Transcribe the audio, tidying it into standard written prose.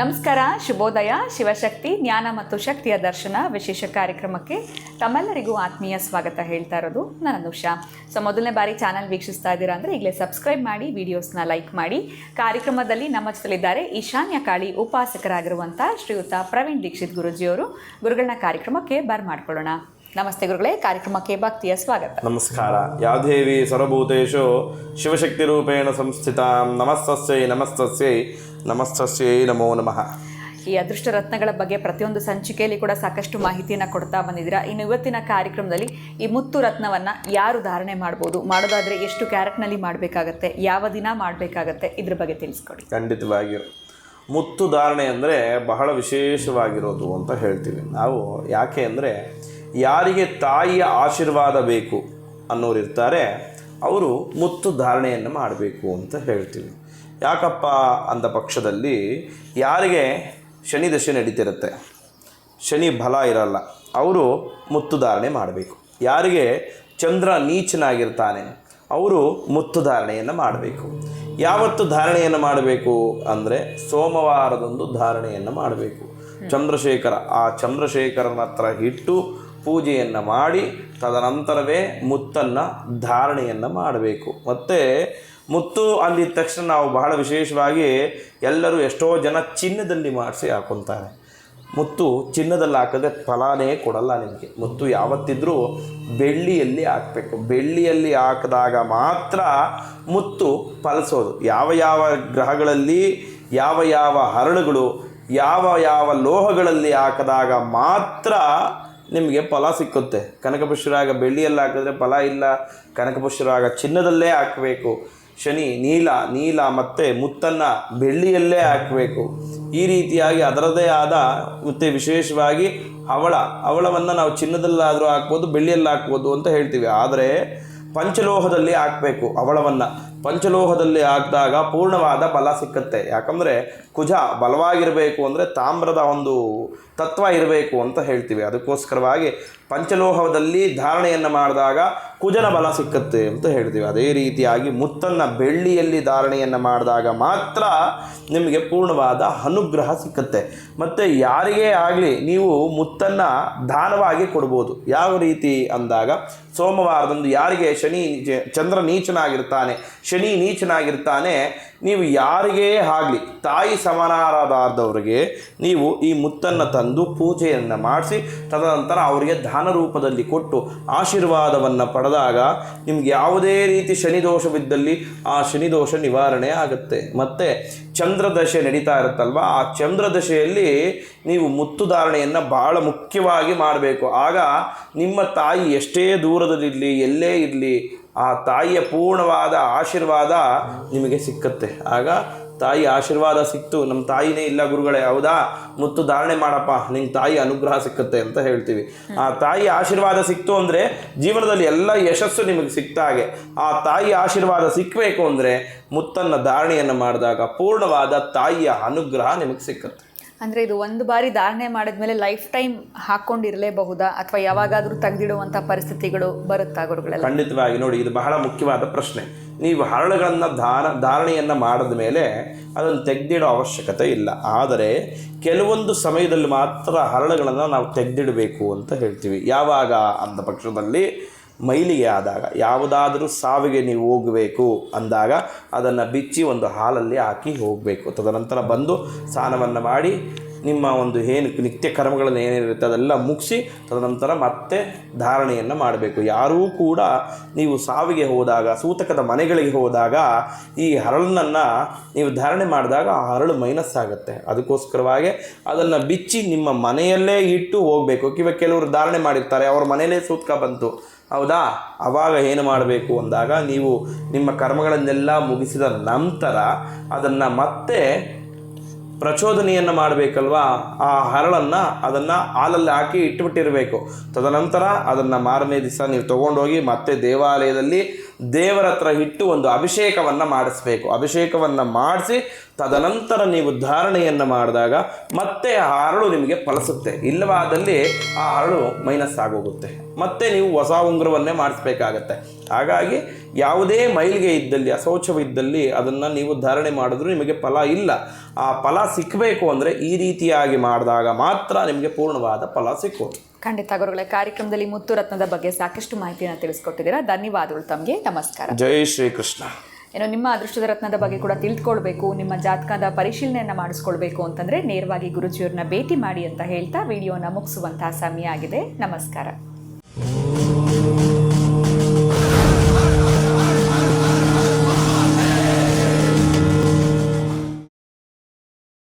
ನಮಸ್ಕಾರ, ಶುಭೋದಯ. ಶಿವಶಕ್ತಿ ಜ್ಞಾನ ಮತ್ತು ಶಕ್ತಿಯ ದರ್ಶನ ವಿಶೇಷ ಕಾರ್ಯಕ್ರಮಕ್ಕೆ ತಮ್ಮೆಲ್ಲರಿಗೂ ಆತ್ಮೀಯ ಸ್ವಾಗತ ಹೇಳ್ತಾ ಇರೋದು ನಾನು ಅನುಷಾ. ಮೊದಲನೇ ಬಾರಿ ಚಾನಲ್ ವೀಕ್ಷಿಸ್ತಾ ಇದ್ದೀರಾ ಅಂದರೆ ಈಗಲೇ ಸಬ್ಸ್ಕ್ರೈಬ್ ಮಾಡಿ, ವಿಡಿಯೋಸ್ನ ಲೈಕ್ ಮಾಡಿ. ಕಾರ್ಯಕ್ರಮದಲ್ಲಿ ನಮ್ಮ ಜೊತೆಲಿದ್ದಾರೆ ಈಶಾನ್ಯ ಕಾಳಿ ಉಪಾಸಕರಾಗಿರುವಂಥ ಶ್ರೀಯುತ ಪ್ರವೀಣ್ ದೀಕ್ಷಿತ್ ಗುರುಜಿಯವರು. ಗುರುಗಳನ್ನ ಕಾರ್ಯಕ್ರಮಕ್ಕೆ ಬರ್ಮಾಡ್ಕೊಳ್ಳೋಣ. ನಮಸ್ತೆ ಗುರುಗಳೇ, ಕಾರ್ಯಕ್ರಮಕ್ಕೆ ಭಕ್ತಿಯ ಸ್ವಾಗತ. ನಮಸ್ಕಾರ. ಯಾದೇವಿ ಸರ್ವಭೂತೇಷು ಶಿವಶಕ್ತಿ ರೂಪೇಣ ಸಂಸ್ಥಿತ. ನಮಸ್ತಸ್ಯೈ ನಮಸ್ತಸ್ಯೈ ನಮಸ್ತಸ್ಯೈ ನಮೋ ನಮಃ. ಈ ಅದೃಷ್ಟ ರತ್ನಗಳ ಬಗ್ಗೆ ಪ್ರತಿಯೊಂದು ಸಂಚಿಕೆಯಲ್ಲಿ ಕೂಡ ಸಾಕಷ್ಟು ಮಾಹಿತಿಯನ್ನು ಕೊಡ್ತಾ ಬಂದಿದ್ದೀರಾ. ಇನ್ನು ಇವತ್ತಿನ ಕಾರ್ಯಕ್ರಮದಲ್ಲಿ ಈ ಮುತ್ತು ರತ್ನವನ್ನು ಯಾರು ಧಾರಣೆ ಮಾಡ್ಬೋದು, ಮಾಡೋದಾದರೆ ಎಷ್ಟು ಕ್ಯಾರೆಟ್ನಲ್ಲಿ ಮಾಡಬೇಕಾಗತ್ತೆ, ಯಾವ ದಿನ ಮಾಡಬೇಕಾಗತ್ತೆ, ಇದ್ರ ಬಗ್ಗೆ ತಿಳಿಸ್ಕೊಡಿ. ಖಂಡಿತವಾಗಿ ಮುತ್ತು ಧಾರಣೆ ಅಂದರೆ ಬಹಳ ವಿಶೇಷವಾಗಿರೋದು ಅಂತ ಹೇಳ್ತೀವಿ ನಾವು. ಯಾಕೆ ಅಂದರೆ ಯಾರಿಗೆ ತಾಯಿಯ ಆಶೀರ್ವಾದ ಬೇಕು ಅನ್ನೋರು ಇರ್ತಾರೆ, ಅವರು ಮುತ್ತು ಧಾರಣೆಯನ್ನು ಮಾಡಬೇಕು ಅಂತ ಹೇಳ್ತೀವಿ. ಯಾಕಪ್ಪ ಅಂದ ಪಕ್ಷದಲ್ಲಿ ಯಾರಿಗೆ ಶನಿ ದಶೆ ನಡೀತಿರುತ್ತೆ, ಶನಿ ಬಲ ಇರಲ್ಲ, ಅವರು ಮುತ್ತು ಧಾರಣೆ ಮಾಡಬೇಕು. ಯಾರಿಗೆ ಚಂದ್ರ ನೀಚನಾಗಿರ್ತಾನೆ ಅವರು ಮುತ್ತು ಧಾರಣೆಯನ್ನು ಮಾಡಬೇಕು. ಯಾವತ್ತು ಧಾರಣೆಯನ್ನು ಮಾಡಬೇಕು ಅಂದರೆ ಸೋಮವಾರದಂದು ಧಾರಣೆಯನ್ನು ಮಾಡಬೇಕು. ಚಂದ್ರಶೇಖರ, ಆ ಚಂದ್ರಶೇಖರನ ಹತ್ರ ಇಟ್ಟು ಪೂಜೆಯನ್ನು ಮಾಡಿ ತದನಂತರವೇ ಮುತ್ತನ್ನು ಧಾರಣೆಯನ್ನು ಮಾಡಬೇಕು. ಮತ್ತು ಮುತ್ತು ಅಂದಿದ ತಕ್ಷಣ ನಾವು ಬಹಳ ವಿಶೇಷವಾಗಿ ಎಲ್ಲರೂ ಎಷ್ಟೋ ಜನ ಚಿನ್ನದಲ್ಲಿ ಮಾಡಿಸಿ ಹಾಕೊತಾರೆ. ಮುತ್ತು ಚಿನ್ನದಲ್ಲಿ ಹಾಕಿದ್ರೆ ಫಲನೇ ಕೊಡಲ್ಲ ನಿಮಗೆ. ಮುತ್ತು ಯಾವತ್ತಿದ್ರೂ ಬೆಳ್ಳಿಯಲ್ಲಿ ಹಾಕಬೇಕು. ಬೆಳ್ಳಿಯಲ್ಲಿ ಹಾಕಿದಾಗ ಮಾತ್ರ ಮುತ್ತು ಫಲಿಸೋದು. ಯಾವ ಯಾವ ಗ್ರಹಗಳಲ್ಲಿ ಯಾವ ಯಾವ ಹರಳುಗಳು ಯಾವ ಯಾವ ಲೋಹಗಳಲ್ಲಿ ಹಾಕಿದಾಗ ಮಾತ್ರ ನಿಮಗೆ ಫಲ ಸಿಕ್ಕುತ್ತೆ. ಕನಕಪುಷ್ಯರಾಗ ಬೆಳ್ಳಿಯಲ್ಲಿ ಹಾಕಿದ್ರೆ ಫಲ ಇಲ್ಲ, ಕನಕಪುಷ್ಯರಾಗ ಚಿನ್ನದಲ್ಲೇ ಹಾಕಬೇಕು. ಶನಿ ನೀಲ ಮತ್ತು ಮುತ್ತನ್ನು ಬೆಳ್ಳಿಯಲ್ಲೇ ಹಾಕಬೇಕು. ಈ ರೀತಿಯಾಗಿ ಅದರದೇ ಆದ ಮತ್ತು ವಿಶೇಷವಾಗಿ ಹವಳವನ್ನು ನಾವು ಚಿನ್ನದಲ್ಲಾದರೂ ಹಾಕ್ಬೋದು, ಬೆಳ್ಳಿಯಲ್ಲಿ ಹಾಕ್ಬೋದು ಅಂತ ಹೇಳ್ತೀವಿ. ಆದರೆ ಪಂಚಲೋಹದಲ್ಲಿ ಹಾಕಬೇಕು. ಹವಳವನ್ನು ಪಂಚಲೋಹದಲ್ಲಿ ಹಾಕಿದಾಗ ಪೂರ್ಣವಾದ ಫಲ ಸಿಕ್ಕತ್ತೆ. ಯಾಕಂದರೆ ಕುಜ ಬಲವಾಗಿರಬೇಕು ಅಂದರೆ ತಾಮ್ರದ ಒಂದು ತತ್ವ ಇರಬೇಕು ಅಂತ ಹೇಳ್ತೀವಿ. ಅದಕ್ಕೋಸ್ಕರವಾಗಿ ಪಂಚಲೋಹದಲ್ಲಿ ಧಾರಣೆಯನ್ನು ಮಾಡಿದಾಗ ಕುಜನ ಬಲ ಸಿಕ್ಕತ್ತೆ ಅಂತ ಹೇಳ್ತೀವಿ. ಅದೇ ರೀತಿಯಾಗಿ ಮುತ್ತನ್ನು ಬೆಳ್ಳಿಯಲ್ಲಿ ಧಾರಣೆಯನ್ನು ಮಾಡಿದಾಗ ಮಾತ್ರ ನಿಮಗೆ ಪೂರ್ಣವಾದ ಅನುಗ್ರಹ ಸಿಕ್ಕತ್ತೆ. ಮತ್ತು ಯಾರಿಗೇ ಆಗಲಿ ನೀವು ಮುತ್ತನ್ನು ದಾನವಾಗಿ ಕೊಡ್ಬೋದು. ಯಾವ ರೀತಿ ಅಂದಾಗ ಸೋಮವಾರದಂದು ಯಾರಿಗೆ ಚಂದ್ರ ನೀಚನಾಗಿರ್ತಾನೆ, ಶನಿ ನೀಚನಾಗಿರ್ತಾನೆ, ನೀವು ಯಾರಿಗೇ ಆಗಲಿ ತಾಯಿ ಸಮಾನರಾದವರಿಗೆ ನೀವು ಈ ಮುತ್ತನ್ನು ತಂದು ಪೂಜೆಯನ್ನು ಮಾಡಿಸಿ ತದನಂತರ ಅವರಿಗೆ ದಾನ ರೂಪದಲ್ಲಿ ಕೊಟ್ಟು ಆಶೀರ್ವಾದವನ್ನು ಪಡೆದಾಗ ನಿಮ್ಗೆ ಯಾವುದೇ ರೀತಿ ಶನಿದೋಷವಿದ್ದಲ್ಲಿ ಆ ಶನಿದೋಷ ನಿವಾರಣೆ ಆಗುತ್ತೆ. ಮತ್ತು ಚಂದ್ರದಶೆ ನಡೀತಾ ಇರುತ್ತಲ್ವ, ಆ ಚಂದ್ರದಶೆಯಲ್ಲಿ ನೀವು ಮುತ್ತು ಧಾರಣೆಯನ್ನು ಭಾಳ ಮುಖ್ಯವಾಗಿ ಮಾಡಬೇಕು. ಆಗ ನಿಮ್ಮ ತಾಯಿ ಎಷ್ಟೇ ದೂರದಲ್ಲಿರಲಿ, ಎಲ್ಲೇ ಇರಲಿ, ಆ ತಾಯಿಯ ಪೂರ್ಣವಾದ ಆಶೀರ್ವಾದ ನಿಮಗೆ ಸಿಕ್ಕತ್ತೆ. ಆಗ ತಾಯಿ ಆಶೀರ್ವಾದ ಸಿಕ್ತು, ನಮ್ಮ ತಾಯಿನೇ ಇಲ್ಲ ಗುರುಗಳೇ, ಹೌದಾ, ಮುತ್ತು ಧಾರಣೆ ಮಾಡಪ್ಪ, ನಿನ್ನ ತಾಯಿ ಅನುಗ್ರಹ ಸಿಕ್ಕತ್ತೆ ಅಂತ ಹೇಳ್ತೀವಿ. ಆ ತಾಯಿ ಆಶೀರ್ವಾದ ಸಿಕ್ತು ಅಂದರೆ ಜೀವನದಲ್ಲಿ ಎಲ್ಲ ಯಶಸ್ಸು ನಿಮಗೆ ಸಿಕ್ತಾಗೆ. ಆ ತಾಯಿ ಆಶೀರ್ವಾದ ಸಿಕ್ಕಬೇಕು ಅಂದರೆ ಮುತ್ತನ್ನು ಧಾರಣೆಯನ್ನು ಮಾಡಿದಾಗ ಪೂರ್ಣವಾದ ತಾಯಿಯ ಅನುಗ್ರಹ ನಿಮಗೆ ಸಿಕ್ಕತ್ತೆ. ಅಂದರೆ ಇದು ಒಂದು ಬಾರಿ ಧಾರಣೆ ಮಾಡಿದ್ಮೇಲೆ ಲೈಫ್ ಟೈಮ್ ಹಾಕ್ಕೊಂಡಿರಲೇಬಹುದಾ, ಅಥವಾ ಯಾವಾಗಾದರೂ ತೆಗೆದಿಡುವಂಥ ಪರಿಸ್ಥಿತಿಗಳು ಬರುತ್ತಾ ಗುರುಗಳೆಲ್ಲ? ಖಂಡಿತವಾಗಿ. ನೋಡಿ, ಇದು ಬಹಳ ಮುಖ್ಯವಾದ ಪ್ರಶ್ನೆ. ನೀವು ಹರಳುಗಳನ್ನು ಧಾರಣೆಯನ್ನು ಮಾಡಿದ ಮೇಲೆ ಅದನ್ನು ತೆಗೆದಿಡೋ ಅವಶ್ಯಕತೆ ಇಲ್ಲ. ಆದರೆ ಕೆಲವೊಂದು ಸಮಯದಲ್ಲಿ ಮಾತ್ರ ಹರಳುಗಳನ್ನು ನಾವು ತೆಗೆದಿಡಬೇಕು ಅಂತ ಹೇಳ್ತೀವಿ. ಯಾವಾಗ ಅಂದ ಪಕ್ಷದಲ್ಲಿ ಮೈಲಿಗೆ ಆದಾಗ, ಯಾವುದಾದರೂ ಸಾವಿಗೆ ನೀವು ಹೋಗಬೇಕು ಅಂದಾಗ ಅದನ್ನು ಬಿಚ್ಚಿ ಒಂದು ಹಾಲಲ್ಲಿ ಹಾಕಿ ಹೋಗಬೇಕು. ತದನಂತರ ಬಂದು ಸ್ನಾನವನ್ನು ಮಾಡಿ ನಿಮ್ಮ ಒಂದು ಏನು ನಿತ್ಯ ಕರ್ಮಗಳನ್ನು ಏನೇನಿರುತ್ತೆ ಅದೆಲ್ಲ ಮುಗಿಸಿ ತದನಂತರ ಮತ್ತೆ ಧಾರಣೆಯನ್ನು ಮಾಡಬೇಕು. ಯಾರೂ ಕೂಡ ನೀವು ಸಾವಿಗೆ ಹೋದಾಗ, ಸೂತಕದ ಮನೆಗಳಿಗೆ ಹೋದಾಗ ಈ ಹರಳನ್ನು ನೀವು ಧಾರಣೆ ಮಾಡಿದಾಗ ಆ ಹರಳು ಮೈನಸ್ ಆಗುತ್ತೆ. ಅದಕ್ಕೋಸ್ಕರವಾಗಿ ಅದನ್ನು ಬಿಚ್ಚಿ ನಿಮ್ಮ ಮನೆಯಲ್ಲೇ ಇಟ್ಟು ಹೋಗಬೇಕು. ಇವಾಗ ಕೆಲವರು ಧಾರಣೆ ಮಾಡಿರ್ತಾರೆ, ಅವ್ರ ಮನೆಯಲ್ಲೇ ಸೂತಕ ಬಂತು, ಹೌದಾ, ಆವಾಗ ಏನು ಮಾಡಬೇಕು ಅಂದಾಗ ನೀವು ನಿಮ್ಮ ಕರ್ಮಗಳನ್ನೆಲ್ಲ ಮುಗಿಸಿದ ನಂತರ ಅದನ್ನು ಮತ್ತೆ ಪ್ರಚೋದನೆಯನ್ನು ಮಾಡಬೇಕಲ್ವಾ. ಆ ಹರಳನ್ನು ಅದನ್ನು ಹಾಲಲ್ಲಿ ಹಾಕಿ ಇಟ್ಬಿಟ್ಟಿರಬೇಕು. ತದನಂತರ ಅದನ್ನು ಮಾರನೇ ದಿವಸ ನೀವು ತೊಗೊಂಡೋಗಿ ಮತ್ತೆ ದೇವಾಲಯದಲ್ಲಿ ದೇವರ ಹತ್ರ ಇಟ್ಟು ಒಂದು ಅಭಿಷೇಕವನ್ನು ಮಾಡಿಸ್ಬೇಕು. ಅಭಿಷೇಕವನ್ನು ಮಾಡಿಸಿ ತದನಂತರ ನೀವು ಧಾರಣೆಯನ್ನು ಮಾಡಿದಾಗ ಮತ್ತೆ ಆ ಹರಳು ನಿಮಗೆ ಫಲಿಸುತ್ತೆ. ಇಲ್ಲವಾದಲ್ಲಿ ಆ ಹರಳು ಮೈನಸ್ ಆಗೋಗುತ್ತೆ, ಮತ್ತೆ ನೀವು ಹೊಸ ಉಂಗುರವನ್ನೇ ಮಾಡಿಸ್ಬೇಕಾಗತ್ತೆ. ಹಾಗಾಗಿ ಯಾವುದೇ ಮೈಲಿಗೆ ಇದ್ದಲ್ಲಿ, ಅಶೌಚವಿದ್ದಲ್ಲಿ ಅದನ್ನು ನೀವು ಧಾರಣೆ ಮಾಡಿದ್ರೂ ನಿಮಗೆ ಫಲ ಇಲ್ಲ. ಆ ಫಲ ಸಿಕ್ಕಬೇಕು ಅಂದರೆ ಈ ರೀತಿಯಾಗಿ ಮಾಡಿದಾಗ ಮಾತ್ರ ನಿಮಗೆ ಪೂರ್ಣವಾದ ಫಲ ಸಿಕ್ಕೋದು. ಖಂಡಿತ ಗುರುಗಳೇ, ಕಾರ್ಯಕ್ರಮದಲ್ಲಿ ಮುತ್ತು ರತ್ನದ ಬಗ್ಗೆ ಸಾಕಷ್ಟು ಮಾಹಿತಿಯನ್ನು ತಿಳಿಸ್ಕೊಟ್ಟಿದ್ದೀರಾ. ಧನ್ಯವಾದಗಳು ತಮಗೆ. ನಮಸ್ಕಾರ. ಜೈ ಶ್ರೀಕೃಷ್ಣ. ಏನೋ ನಿಮ್ಮ ಅದೃಷ್ಟದ ರತ್ನದ ಬಗ್ಗೆ ಕೂಡ ತಿಳ್ಕೊಳ್ಬೇಕು, ನಿಮ್ಮ ಜಾತಕದ ಪರಿಶೀಲನೆಯನ್ನು ಮಾಡಿಸ್ಕೊಳ್ಬೇಕು ಅಂತಂದರೆ ನೇರವಾಗಿ ಗುರುಜಿಯವ್ರನ್ನ ಭೇಟಿ ಮಾಡಿ ಅಂತ ಹೇಳ್ತಾ ವಿಡಿಯೋನ ಮುಗಿಸುವಂತಹ ಸಮಯ ಆಗಿದೆ. ನಮಸ್ಕಾರ.